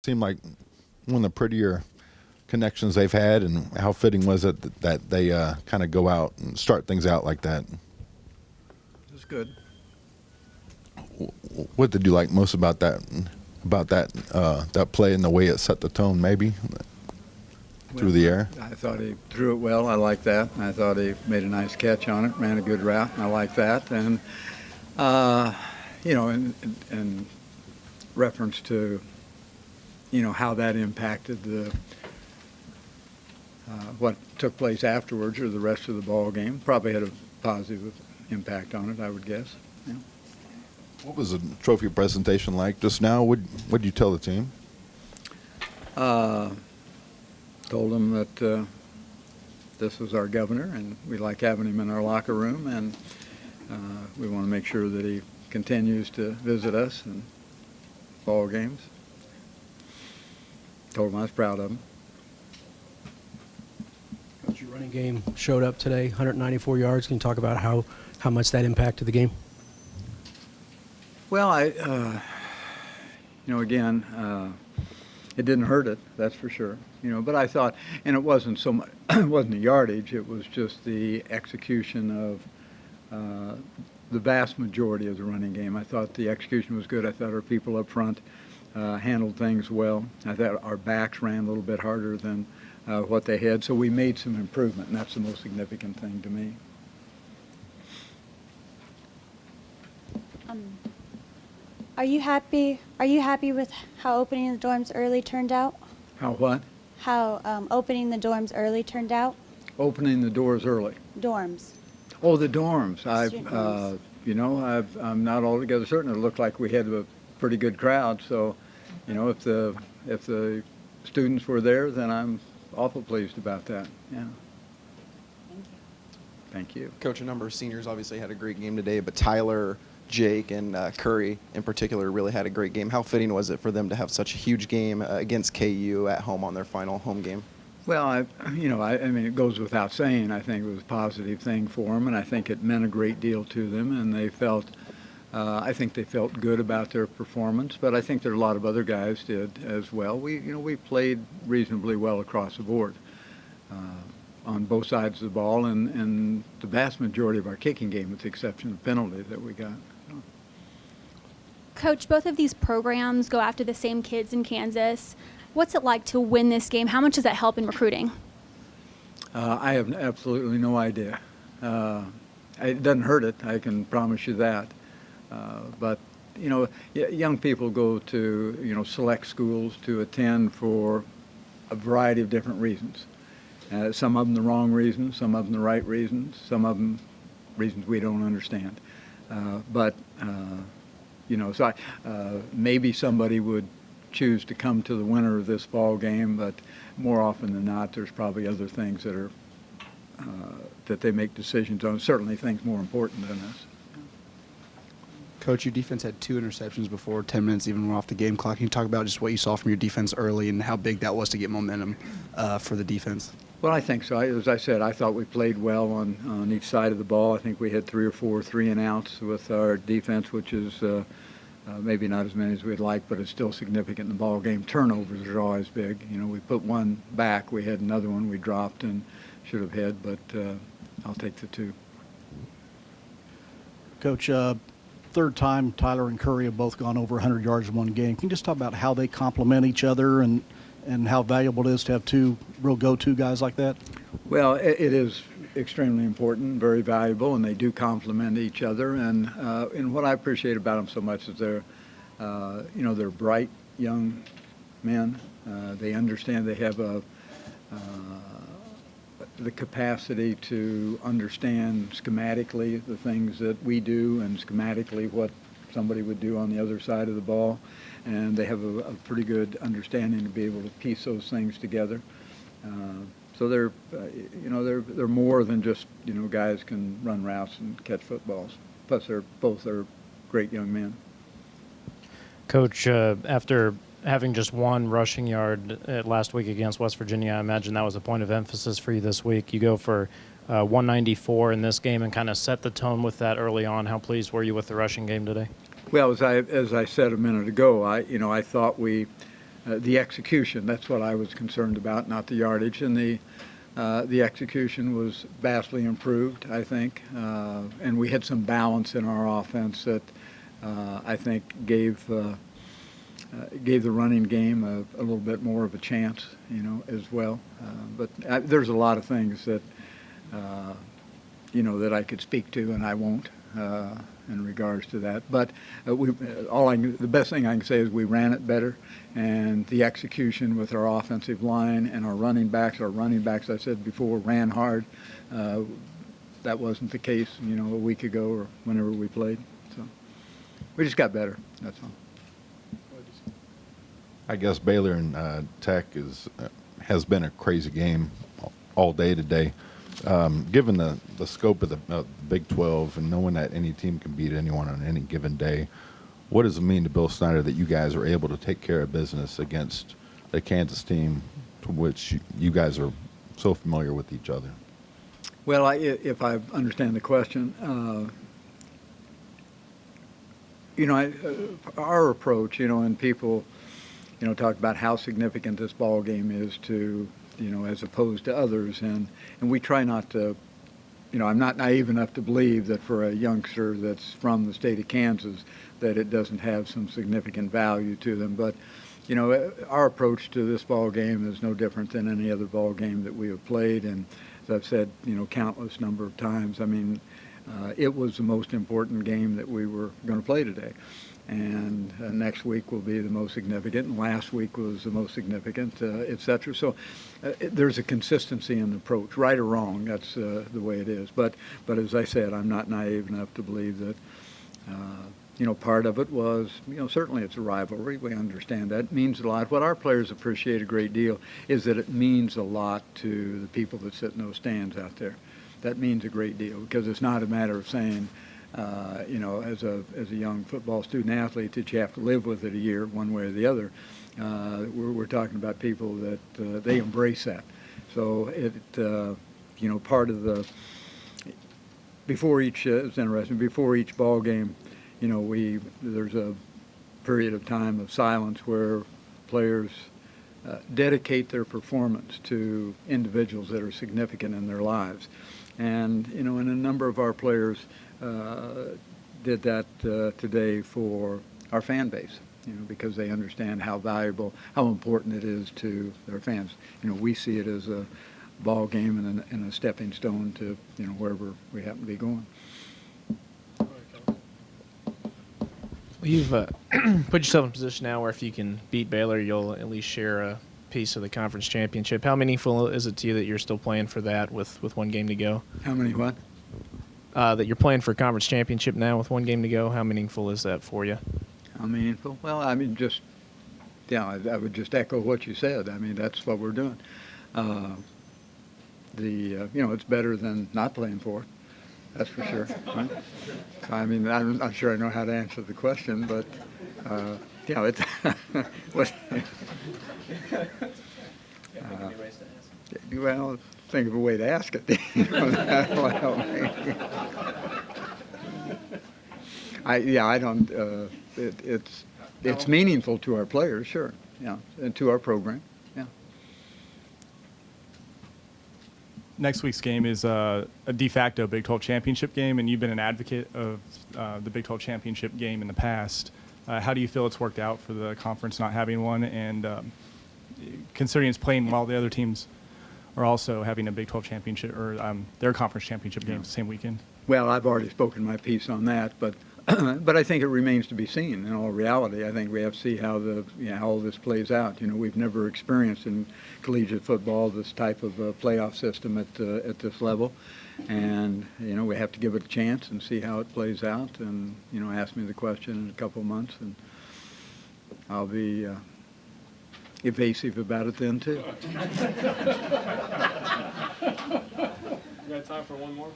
Seemed like one of the prettier connections they've had, and how fitting was it that they kind of go out and start things out like that? It was good. What did you like most about that that play and the way it set the tone, maybe through the air? I thought he threw it well. I like that. I thought he made a nice catch on it, ran a good route. I like that. And in reference to how that impacted the what took place afterwards or the rest of the ball game, probably had a positive impact on it, I would guess. Yeah. What was the trophy presentation like just now? What did you tell the team? Told them that this was our governor, and we like having him in our locker room, and we want to make sure that he continues to visit us in ball games. Told him I was proud of him. Coach, your running game showed up today, 194 yards. Can you talk about how much that impacted the game? Well, again, it didn't hurt it, that's for sure. But I thought, and it wasn't so much, it wasn't the yardage, it was just the execution of the vast majority of the running game. I thought the execution was good. I thought our people up front handled things well. I thought our backs ran a little bit harder than what they had, so we made some improvement, and that's the most significant thing to me. Are you happy with how opening the dorms early turned out? How what? How opening the dorms early turned out? Opening the doors early. Dorms. Oh, the dorms. Dorms. I'm not altogether certain. It looked like we had a pretty good crowd. So, if the students were there, then I'm awful pleased about that. Yeah. Thank you. Thank you. Coach, a number of seniors obviously had a great game today, but Tyler, Jake, and Curry in particular really had a great game. How fitting was it for them to have such a huge game against KU at home on their final home game? Well, I mean, it goes without saying. I think it was a positive thing for them, and I think it meant a great deal to them, and they felt, I think they felt good about their performance. But I think there are a lot of other guys did as well. We played reasonably well across the board on both sides of the ball, and the vast majority of our kicking game, with the exception of penalty that we got. Coach, both of these programs go after the same kids in Kansas. What's it like to win this game? How much does that help in recruiting? I have absolutely no idea. It doesn't hurt it, I can promise you that. But, young people go to, select schools to attend for a variety of different reasons. Some of them the wrong reasons, some of them the right reasons, some of them reasons we don't understand. So maybe somebody would choose to come to the winner of this ball game, but more often than not, there's probably other things that are that they make decisions on. Certainly, things more important than this. Coach, your defense had 2 interceptions before 10 minutes even went off the game clock. Can you talk about just what you saw from your defense early and how big that was to get momentum for the defense? Well, I think so. As I said, I thought we played well on each side of the ball. I think we had 3 or 4 3-and-outs with our defense, which is maybe not as many as we'd like, but it's still significant in the ball game. Turnovers are always big. We put one back. We had another one we dropped and should have had, but I'll take the 2. Coach, third time Tyler and Curry have both gone over 100 yards in one game. Can you just talk about how they complement each other and how valuable it is to have 2 real go-to guys like that? Well, it is extremely important, very valuable, and they do complement each other. And what I appreciate about them so much is they're bright young men. They understand they have the capacity to understand schematically the things that we do and schematically what somebody would do on the other side of the ball. And they have a pretty good understanding to be able to piece those things together. So they're more than just guys can run routes and catch footballs. Plus, both are great young men. Coach, after having just 1 rushing yard last week against West Virginia, I imagine that was a point of emphasis for you this week. You go for 194 in this game and kind of set the tone with that early on. How pleased were you with the rushing game today? Well, as I said a minute ago, I thought we the execution. That's what I was concerned about, not the yardage. And the execution was vastly improved, I think. And we had some balance in our offense that I think gave the running game a little bit more of a chance, as well. But there's a lot of things that, that I could speak to, and I won't in regards to that. But the best thing I can say is we ran it better, and the execution with our offensive line and our running backs. Our running backs, I said before, ran hard. That wasn't the case, a week ago or whenever we played. So we just got better. That's all. I guess Baylor and Tech has been a crazy game all day today. Given the scope of the Big 12 and knowing that any team can beat anyone on any given day, what does it mean to Bill Snyder that you guys are able to take care of business against a Kansas team to which you guys are so familiar with each other? Well, if I understand the question, our approach, and people, talk about how significant this ball game is to, as opposed to others, and we try not to, I'm not naive enough to believe that for a youngster that's from the state of Kansas that it doesn't have some significant value to them. But, our approach to this ball game is no different than any other ball game that we have played, and as I've said, countless number of times, I mean, it was the most important game that we were going to play today. And next week will be the most significant, and last week was the most significant, et cetera. So there's a consistency in the approach, right or wrong. That's the way it is. But as I said, I'm not naive enough to believe that, part of it was, certainly it's a rivalry. We understand that. It means a lot. What our players appreciate a great deal is that it means a lot to the people that sit in those stands out there. That means a great deal, because it's not a matter of saying, as a young football student athlete that you have to live with it a year, one way or the other. We're talking about people that they embrace that. So part of the before each it's interesting. Before each ball game, there's a period of time of silence where players dedicate their performance to individuals that are significant in their lives, and and a number of our players did that today for our fan base, because they understand how valuable, how important it is to their fans. We see it as a ball game and a stepping stone to, wherever we happen to be going. Well, you've put yourself in a position now where if you can beat Baylor, you'll at least share a piece of the conference championship. How meaningful is it to you that you're still playing for that with one game to go? How many what? That you're playing for a conference championship now with one game to go. How meaningful is that for you? How meaningful? Well, I mean, I would just echo what you said. I mean, that's what we're doing. It's better than not playing for it. That's for sure. Right? I mean, I'm not sure I know how to answer the question, but it's well, think of a way to ask it. That'll help me. I don't. It's meaningful to our players, sure. Yeah, and to our program. Yeah. Next week's game is a de facto Big 12 championship game, and you've been an advocate of the Big 12 championship game in the past. How do you feel it's worked out for the conference not having one, and considering it's playing while the other teams are also having a Big 12 championship or their conference championship games the same weekend? Well, I've already spoken my piece on that, but but I think it remains to be seen. In all reality, I think we have to see how how all this plays out. We've never experienced in collegiate football this type of playoff system at this level, and we have to give it a chance and see how it plays out. And ask me the question in a couple of months, and I'll be evasive about it then too. You got time for one more?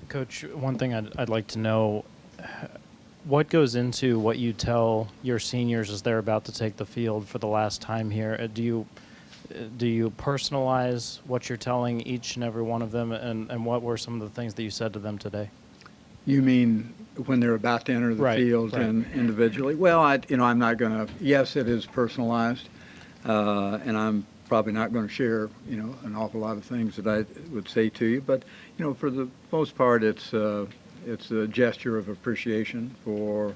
Coach, one thing I'd like to know, what goes into what you tell your seniors as they're about to take the field for the last time here? Do you personalize what you're telling each and every one of them, and what were some of the things that you said to them today? You mean when they're about to enter the Right, field right. and individually? Well, I'm not going to. Yes, it is personalized, and I'm probably not going to share, an awful lot of things that I would say to you. But for the most part, it's a gesture of appreciation for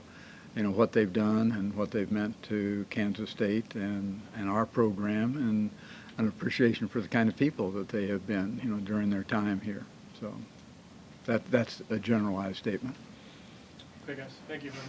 what they've done and what they've meant to Kansas State and our program, and an appreciation for the kind of people that they have been, during their time here. So that's a generalized statement. Okay, guys. Thank you very much.